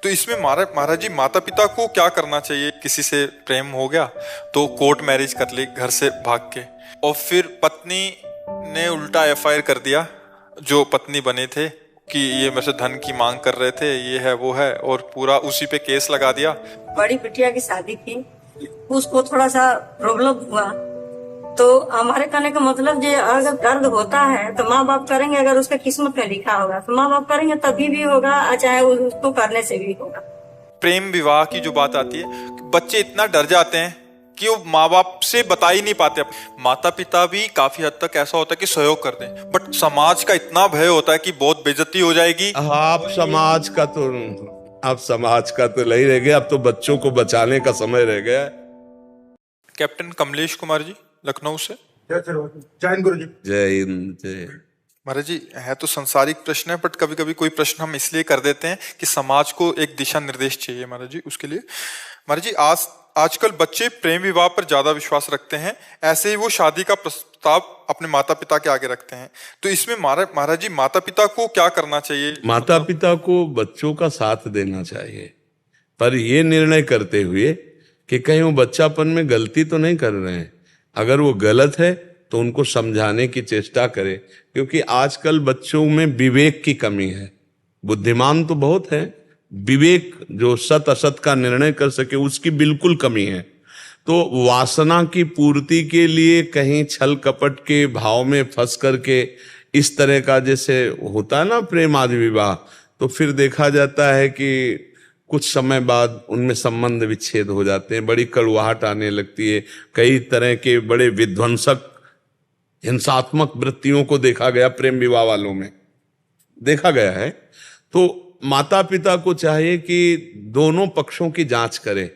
तो इसमें महाराज जी माता पिता को क्या करना चाहिए? किसी से प्रेम हो गया तो कोर्ट मैरिज कर ली घर से भाग के, और फिर पत्नी ने उल्टा एफआईआर कर दिया जो पत्नी बने थे कि ये मेरे से धन की मांग कर रहे थे, ये है वो है, और पूरा उसी पे केस लगा दिया। बड़ी बिटिया की शादी थी, उसको थोड़ा सा प्रॉब्लम हुआ, तो हमारे कहने का मतलब ये अगर दर्द होता है तो माँ बाप करेंगे, अगर उसका किस्मत में लिखा होगा तो माँ बाप करेंगे, तभी भी होगा, चाहे उसको करने से भी होगा। प्रेम विवाह की जो बात आती है, बच्चे इतना डर जाते हैं कि वो माँ बाप से बता ही नहीं पाते। माता पिता भी काफी हद तक ऐसा होता है कि सहयोग कर दें, बट समाज का इतना भय होता है कि बहुत बेइज्जती हो जाएगी। आप समाज का तो नहीं रह गया, अब तो बच्चों को बचाने का समय रह गया। कैप्टन कमलेश कुमार जी, लखनऊ से। जय हिंद गुरु जी। जय हिंद। जय महाराज जी, है तो संसारिक प्रश्न है, बट कभी कभी कोई प्रश्न हम इसलिए कर देते हैं कि समाज को एक दिशा निर्देश चाहिए महाराज जी, उसके लिए। महाराज जी, आजकल बच्चे प्रेम विवाह पर ज्यादा विश्वास रखते हैं, ऐसे ही वो शादी का प्रस्ताव अपने माता पिता के आगे रखते हैं। तो इसमें महाराज जी माता पिता को क्या करना चाहिए? माता पिता को बच्चों का साथ देना चाहिए, पर ये निर्णय करते हुए कि कहीं वो बच्चापन में गलती तो नहीं कर रहे हैं। अगर वो गलत है तो उनको समझाने की चेष्टा करें, क्योंकि आजकल बच्चों में विवेक की कमी है। बुद्धिमान तो बहुत है, विवेक जो सत असत का निर्णय कर सके उसकी बिल्कुल कमी है। तो वासना की पूर्ति के लिए कहीं छल कपट के भाव में फंस करके इस तरह का जैसे होता है ना प्रेम आदि विवाह, तो फिर देखा जाता है कि कुछ समय बाद उनमें संबंध विच्छेद हो जाते हैं, बड़ी कड़वाहट आने लगती है। कई तरह के बड़े विध्वंसक हिंसात्मक वृत्तियों को देखा गया प्रेम विवाह वालों में, देखा गया है। तो माता पिता को चाहिए कि दोनों पक्षों की जांच करें,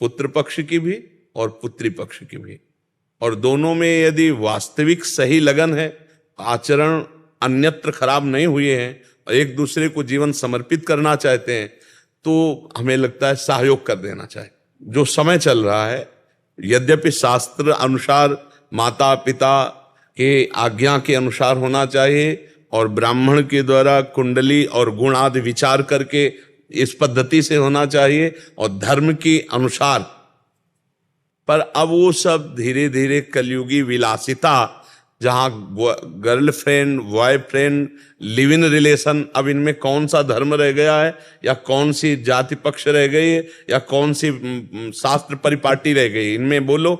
पुत्र पक्ष की भी और पुत्री पक्ष की भी, और दोनों में यदि वास्तविक सही लगन है, आचरण अन्यत्र खराब नहीं हुए हैं और एक दूसरे को जीवन समर्पित करना चाहते हैं, तो हमें लगता है सहयोग कर देना चाहिए। जो समय चल रहा है, यद्यपि शास्त्र अनुसार माता पिता के आज्ञा के अनुसार होना चाहिए और ब्राह्मण के द्वारा कुंडली और गुण आदि विचार करके इस पद्धति से होना चाहिए और धर्म के अनुसार, पर अब वो सब धीरे धीरे कलयुगी विलासिता, जहां girlfriend boyfriend live in relation, अब इनमें कौन सा धर्म रह गया है या कौन सी जाति पक्ष रह गई है या कौन सी शास्त्र परिपाटी रह गई? इनमें बोलो,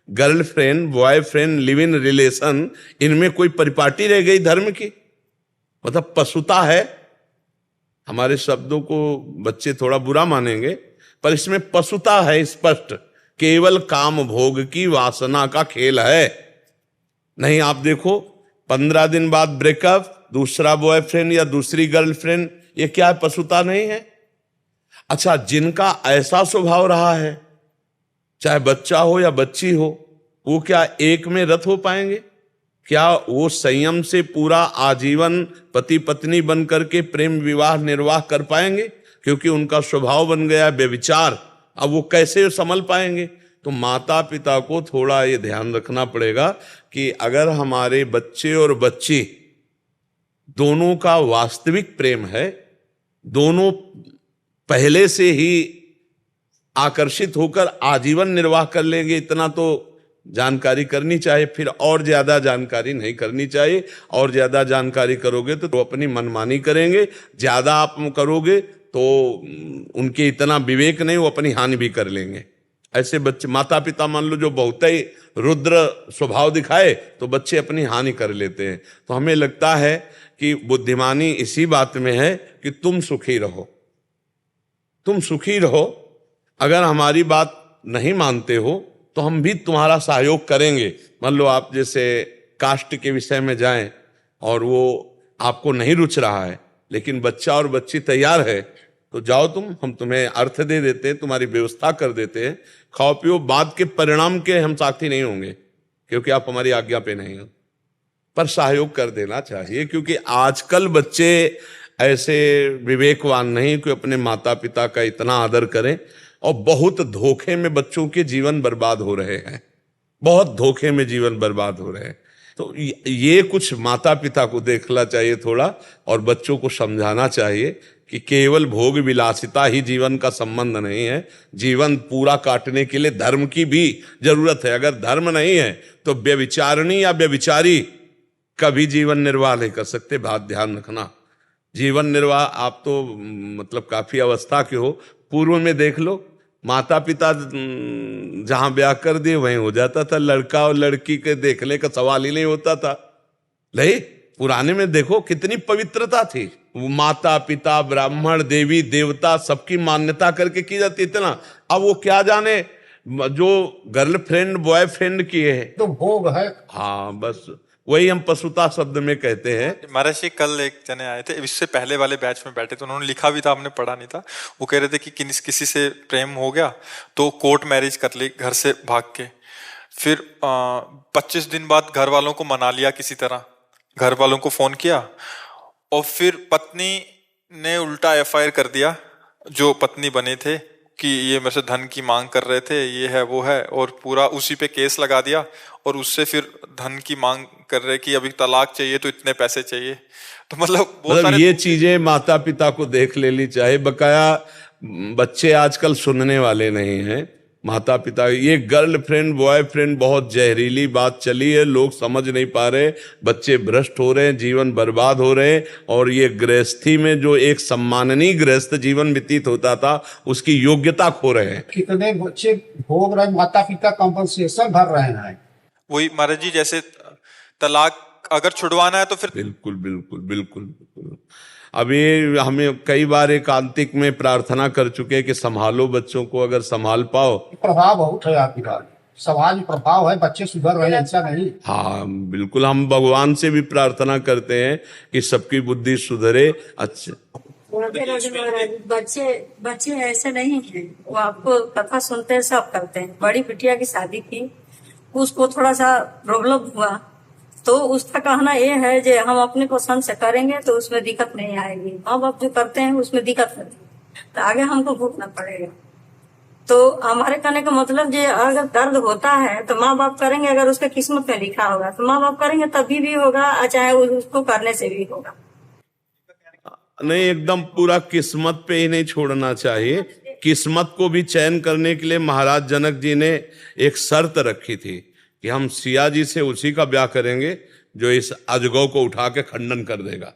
girlfriend boyfriend live in relation, इनमें कोई परिपाटी रह गई धर्म की? मतलब पशुता है। हमारे शब्दों को बच्चे थोड़ा बुरा मानेंगे, पर इसमें पशुता है स्पष्ट। केवल काम भोग की वासना का खेल है। नहीं, आप देखो 15 दिन बाद ब्रेकअप, दूसरा बॉयफ्रेंड या दूसरी गर्लफ्रेंड, ये क्या है? पशुता नहीं है? अच्छा, जिनका ऐसा स्वभाव रहा है, चाहे बच्चा हो या बच्ची हो, वो क्या एक में रत हो पाएंगे? क्या वो संयम से पूरा आजीवन पति पत्नी बन करके प्रेम विवाह निर्वाह कर पाएंगे? क्योंकि उनका स्वभाव बन गया बेविचार, अब वो कैसे संभल पाएंगे? तो माता पिता को थोड़ा ये ध्यान रखना पड़ेगा कि अगर हमारे बच्चे और बच्ची दोनों का वास्तविक प्रेम है, दोनों पहले से ही आकर्षित होकर आजीवन निर्वाह कर लेंगे, इतना तो जानकारी करनी चाहिए। फिर और ज्यादा जानकारी नहीं करनी चाहिए। और ज्यादा जानकारी करोगे तो अपनी मनमानी करेंगे, ज्यादा आप करोगे तो उनके इतना विवेक नहीं, वो अपनी हानि भी कर लेंगे। ऐसे बच्चे, माता पिता मान लो जो बहुत ही रुद्र स्वभाव दिखाए तो बच्चे अपनी हानि कर लेते हैं। तो हमें लगता है कि बुद्धिमानी इसी बात में है कि तुम सुखी रहो, तुम सुखी रहो। अगर हमारी बात नहीं मानते हो तो हम भी तुम्हारा सहयोग करेंगे। मान लो आप जैसे कास्ट के विषय में जाएं और वो आपको नहीं रुच रहा है, लेकिन बच्चा और बच्ची तैयार है, तो जाओ हम तुम्हें अर्थ दे देते हैं, तुम्हारी व्यवस्था कर देते हैं, खाओ पियो। बाद के परिणाम के हम साथी नहीं होंगे क्योंकि आप हमारी आज्ञा पे नहीं हो, पर सहयोग कर देना चाहिए। क्योंकि आजकल बच्चे ऐसे विवेकवान नहीं कि अपने माता पिता का इतना आदर करें, और बहुत धोखे में बच्चों के जीवन बर्बाद हो रहे हैं, बहुत धोखे में जीवन बर्बाद हो रहे हैं। तो ये कुछ माता पिता को देखना चाहिए थोड़ा, और बच्चों को समझाना चाहिए कि केवल भोग विलासिता ही जीवन का संबंध नहीं है, जीवन पूरा काटने के लिए धर्म की भी जरूरत है। अगर धर्म नहीं है तो व्यभिचारिणी या व्यभिचारी कभी जीवन निर्वाह नहीं कर सकते। बात ध्यान रखना, जीवन निर्वाह आप तो मतलब काफी अवस्था के हो, पूर्व में देख लो, माता पिता जहां ब्याह कर दिए वहीं हो जाता था, लड़का और लड़की के देखने का सवाल ही नहीं होता था। नहीं, पुराने में देखो कितनी पवित्रता थी, माता पिता ब्राह्मण देवी देवता सबकी मान्यता करके की जाती। इतना अब वो क्या जाने जो गर्लफ्रेंड बॉयफ्रेंड की है तो भोग है। हाँ, बस वही हम पशुता शब्द में कहते हैं। महाराज जी कल एक जने आए थे, इससे पहले वाले बैच में बैठे थे, उन्होंने लिखा भी था, हमने पढ़ा नहीं था। वो कह रहे थे कि किसी से प्रेम हो गया तो कोर्ट मैरिज कर ली घर से भाग के, फिर 25 दिन बाद घर वालों को मना लिया किसी तरह, घर वालों को फोन किया और फिर पत्नी ने उल्टा FIR कर दिया जो पत्नी बने थे कि ये मेरे से धन की मांग कर रहे थे, ये है वो है, और पूरा उसी पे केस लगा दिया और उससे फिर धन की मांग कर रहे कि अभी तलाक चाहिए तो इतने पैसे चाहिए। तो मतलब ये चीजें माता पिता को देख लेनी चाहिए। बकाया बच्चे आजकल सुनने वाले नहीं हैं, माता पिता। ये गर्लफ्रेंड बॉयफ्रेंड बहुत जहरीली बात चली है, लोग समझ नहीं पा रहे, बच्चे भ्रष्ट हो रहे हैं, जीवन बर्बाद हो रहे हैं। और ये गृहस्थी में जो एक सम्माननीय गृहस्थ जीवन व्यतीत होता था उसकी योग्यता खो रहे हैं। कितने बच्चे भोग रहे, माता पिता कंपनसेशन भर रहे हैं। वही महाराज जी, जैसे तलाक अगर छुड़वाना है तो फिर बिल्कुल बिल्कुल बिल्कुल बिल्कुल। अभी हमें कई बार एकांतिक में प्रार्थना कर चुके हैं कि संभालो बच्चों को, अगर संभाल पाओ। प्रभाव बहुत है आपकी बात, समाज प्रभाव है, बच्चे सुधर रहे हैं, ऐसा नहीं। हाँ बिल्कुल, हम भगवान से भी प्रार्थना करते हैं कि सबकी बुद्धि सुधरे। अच्छा, बच्चे ऐसे नहीं हैं, वो आपको कथा सुनते हैं, सब करते हैं। बड़ी बिटिया की शादी की, उसको थोड़ा सा प्रॉब्लम हुआ तो उसका कहना ये है कि हम अपने पसंद से करेंगे तो उसमें दिक्कत नहीं आएगी, माँ बाप जो करते हैं उसमें दिक्कत होती है तो आगे हमको भुगतना पड़ेगा। तो हमारे कहने का मतलब ये, अगर दर्द होता है तो माँ बाप करेंगे, अगर उसके किस्मत में लिखा होगा तो माँ बाप करेंगे, तभी भी होगा, चाहे उसको करने से भी होगा। नहीं, एकदम पूरा किस्मत पे ही नहीं छोड़ना चाहिए। किस्मत को भी चयन करने के लिए महाराज जनक जी ने एक शर्त रखी थी कि हम सिया जी से उसी का ब्याह करेंगे जो इस अजगौ को उठा के खंडन कर देगा।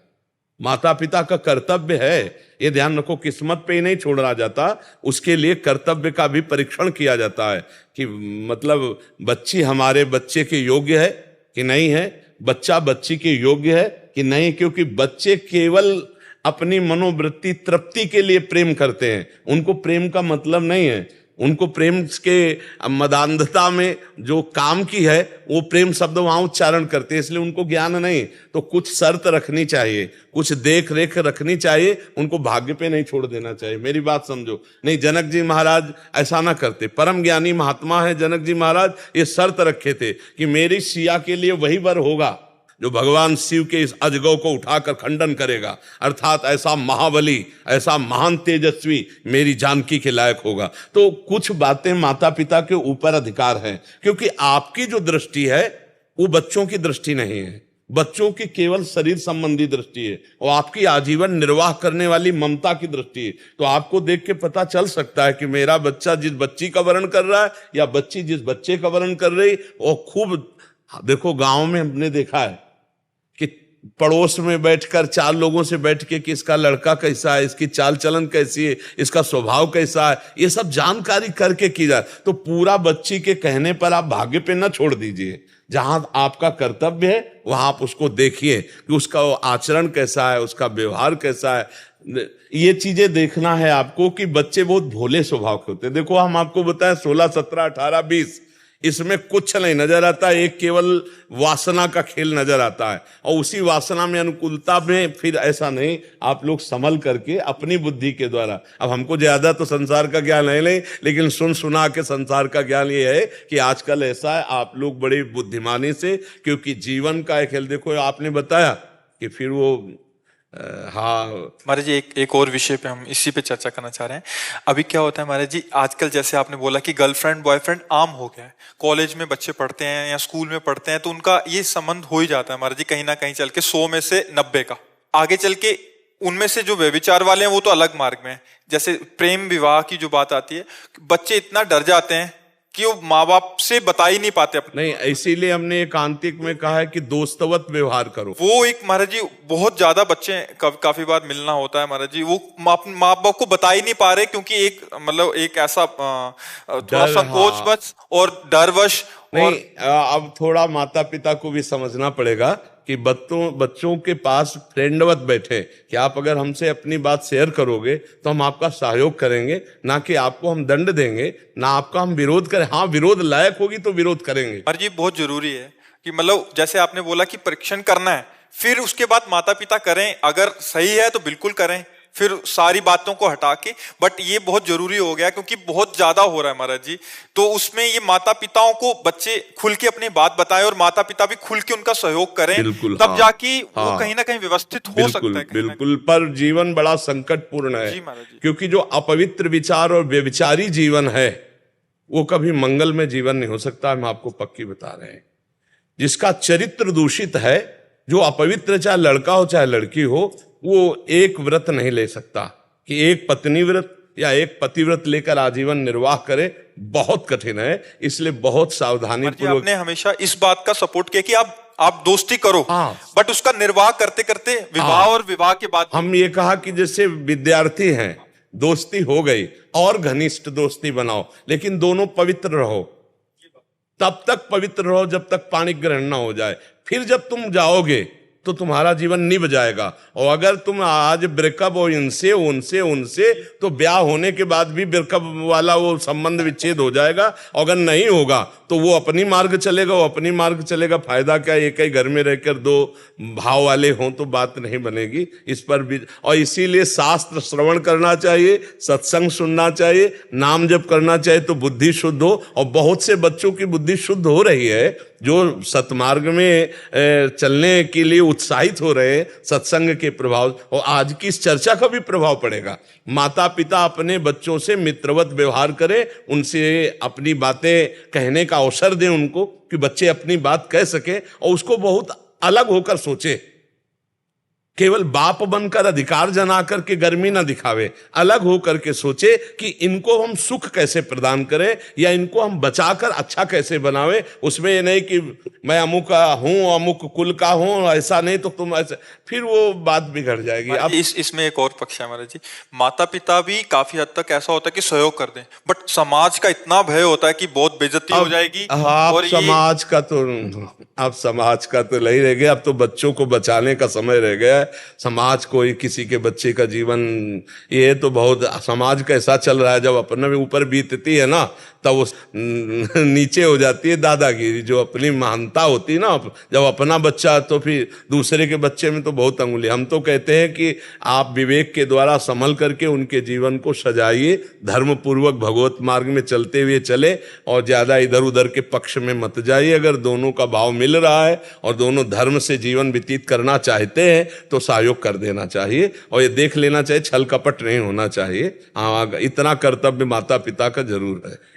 माता पिता का कर्तव्य है, ये ध्यान रखो, किस्मत पे ही नहीं छोड़ा जाता, उसके लिए कर्तव्य का भी परीक्षण किया जाता है कि मतलब बच्ची हमारे बच्चे के योग्य है कि नहीं है, बच्चा बच्ची के योग्य है कि नहीं। क्योंकि बच्चे केवल अपनी मनोवृत्ति तृप्ति के लिए प्रेम करते हैं, उनको प्रेम का मतलब नहीं है। उनको प्रेम के मदान्धता में जो काम की है वो प्रेम शब्द वहां उच्चारण करते हैं, इसलिए उनको ज्ञान नहीं। तो कुछ शर्त रखनी चाहिए, कुछ देख रेख रखनी चाहिए, उनको भाग्य पे नहीं छोड़ देना चाहिए। मेरी बात समझो। नहीं, जनक जी महाराज ऐसा ना करते, परम ज्ञानी महात्मा है जनक जी महाराज, ये शर्त रखे थे कि मेरी सिया के लिए वही वर होगा जो भगवान शिव के इस अजगौ को उठाकर खंडन करेगा, अर्थात ऐसा महाबली, ऐसा महान तेजस्वी मेरी जानकी के लायक होगा। तो कुछ बातें माता पिता के ऊपर अधिकार हैं, क्योंकि आपकी जो दृष्टि है वो बच्चों की दृष्टि नहीं है, बच्चों की केवल शरीर संबंधी दृष्टि है, और आपकी आजीवन निर्वाह करने वाली ममता की दृष्टि है। तो आपको देख के पता चल सकता है कि मेरा बच्चा जिस बच्ची का वर्ण कर रहा है या बच्ची जिस बच्चे का वर्ण कर रही, और खूब देखो गांव में हमने देखा है कि पड़ोस में बैठकर चार लोगों से बैठ के कि इसका लड़का कैसा है, इसकी चाल चलन कैसी है, इसका स्वभाव कैसा है, ये सब जानकारी करके की जाए। तो पूरा बच्ची के कहने पर आप भाग्य पे न छोड़ दीजिए, जहां आपका कर्तव्य है वहां आप उसको देखिए कि उसका आचरण कैसा है, उसका व्यवहार कैसा है। ये चीजें देखना है आपको कि बच्चे बहुत भोले स्वभाव के होते हैं। देखो हम आपको बताएं 16, 17, 18, 20 इसमें कुछ नहीं नजर आता, एक केवल वासना का खेल नजर आता है, और उसी वासना में अनुकूलता में फिर ऐसा नहीं, आप लोग संभल करके अपनी बुद्धि के द्वारा। अब हमको ज्यादा तो संसार का ज्ञान है नहीं, लेकिन सुन सुना के संसार का ज्ञान ये है कि आजकल ऐसा है, आप लोग बड़ी बुद्धिमानी से, क्योंकि जीवन का एक खेल, देखो आपने बताया कि फिर वो हाँ महाराज जी एक और विषय पे हम इसी पे चर्चा करना चाह रहे हैं। अभी क्या होता है महाराज जी, आजकल जैसे आपने बोला कि गर्लफ्रेंड बॉयफ्रेंड आम हो गया है, कॉलेज में बच्चे पढ़ते हैं या स्कूल में पढ़ते हैं तो उनका ये संबंध हो ही जाता है महाराज जी, कहीं ना कहीं चल के 100 में से 90 का। आगे चल के उनमें से जो व्यभिचार वाले हैं वो तो अलग मार्ग में है। जैसे प्रेम विवाह की जो बात आती है, बच्चे इतना डर जाते हैं कि वो माँ बाप से बता ही नहीं पाते अपने। नहीं, इसीलिए हमने एकांतिक में कहा है कि दोस्तवत व्यवहार करो। वो एक महाराज जी बहुत ज्यादा बच्चे काफी बार मिलना होता है महाराज जी, वो माँ बाप को बता ही नहीं पा रहे क्योंकि एक मतलब एक ऐसा थोड़ा संकोच बस और डरवश। नहीं, अब थोड़ा माता पिता को भी समझना पड़ेगा कि बच्चों के पास फ्रेंडवत बैठे कि आप अगर हमसे अपनी बात शेयर करोगे तो हम आपका सहयोग करेंगे, ना कि आपको हम दंड देंगे, ना आपका हम विरोध करें। हाँ, विरोध लायक होगी तो विरोध करेंगे। पर जी बहुत जरूरी है कि मतलब जैसे आपने बोला कि परीक्षण करना है, फिर उसके बाद माता पिता करें, अगर सही है तो बिल्कुल करें, फिर सारी बातों को हटा के। बट ये बहुत जरूरी हो गया क्योंकि बहुत ज्यादा हो रहा है महाराज जी, तो उसमें ये माता पिताओं को बच्चे खुल के अपनी बात बताएं और माता पिता भी खुल के उनका सहयोग करें, बिल्कुल, तब हाँ, जाके हाँ, वो कहीं ना कहीं व्यवस्थित हो सकता है। बिल्कुल, पर जीवन बड़ा संकटपूर्ण है, क्योंकि जो अपवित्र विचार और व्यभिचारी जीवन है वो कभी मंगल में जीवन नहीं हो सकता। हम आपको पक्की बता रहे हैं, जिसका चरित्र दूषित है, जो अपवित्र, चाहे लड़का हो चाहे लड़की हो, वो एक व्रत नहीं ले सकता कि एक पत्नी व्रत या एक पतिव्रत लेकर आजीवन निर्वाह करे, बहुत कठिन है। इसलिए बहुत सावधानी पूर्वक। आपने हमेशा इस बात का सपोर्ट किया कि आप दोस्ती करो, हाँ, बट उसका निर्वाह करते करते विवाह, हाँ, और विवाह के बाद हम ये कहा कि जैसे विद्यार्थी हैं, दोस्ती हो गई और घनिष्ठ दोस्ती बनाओ, लेकिन दोनों पवित्र रहो। तब तक पवित्र रहो जब तक पाणी ग्रहण ना हो जाए। फिर जब तुम जाओगे तो तुम्हारा जीवन निभ जाएगा। और अगर तुम आज ब्रेकअप हो इनसे उनसे उनसे, तो ब्याह होने के बाद भी ब्रेकअप वाला वो संबंध विच्छेद हो जाएगा। अगर नहीं होगा तो वो अपनी मार्ग चलेगा, वो अपनी मार्ग चलेगा। फायदा क्या, एक ही घर में रहकर दो भाव वाले हों तो बात नहीं बनेगी। इस पर भी, और इसीलिए शास्त्र श्रवण करना चाहिए, सत्संग सुनना चाहिए, नाम जप करना चाहिए तो बुद्धि शुद्ध हो। और बहुत से बच्चों की बुद्धि शुद्ध हो रही है जो सतमार्ग में चलने के लिए उत्साहित हो रहे हैं सत्संग के प्रभाव, और आज की इस चर्चा का भी प्रभाव पड़ेगा। माता पिता अपने बच्चों से मित्रवत व्यवहार करें, उनसे अपनी बातें कहने का अवसर दें उनको, कि बच्चे अपनी बात कह सके और उसको बहुत अलग होकर सोचे। केवल बाप बनकर अधिकार जना करके गर्मी ना दिखावे, अलग होकर के सोचे कि इनको हम सुख कैसे प्रदान करें या इनको हम बचाकर अच्छा कैसे बनावे। उसमें ये नहीं कि मैं अमुक का हूं, अमुक कुल का हूं, ऐसा नहीं तो तुम ऐसे, फिर वो बात बिगड़ जाएगी। अब इसमें एक और पक्ष है महाराज जी, माता पिता भी काफी हद तक ऐसा होता है कि सहयोग कर दें, बट समाज का इतना भय होता है कि बहुत बेइज्जती हो जाएगी। और समाज का तो अब समाज का तो नहीं रह गया, अब तो बच्चों को बचाने का समय रह गया। समाज को, किसी के बच्चे का जीवन, ये तो बहुत, समाज कैसा चल रहा है, जब अपने ऊपर बीतती है ना तब वो नीचे हो जाती है दादागिरी। जो अपनी महानता होती है ना, जब अपना बच्चा तो फिर दूसरे के बच्चे में तो बहुत अंगुली। हम तो कहते हैं कि आप विवेक के द्वारा संभल करके उनके जीवन को सजाइए, धर्म पूर्वक भगवत मार्ग में चलते हुए चले और ज्यादा इधर उधर के पक्ष में मत जाइए। अगर दोनों का भाव मिल रहा है और दोनों धर्म से जीवन व्यतीत करना चाहते हैं तो सहयोग कर देना चाहिए, और ये देख लेना चाहिए छल कपट नहीं होना चाहिए। हाँ, इतना कर्तव्य माता पिता का जरूर है।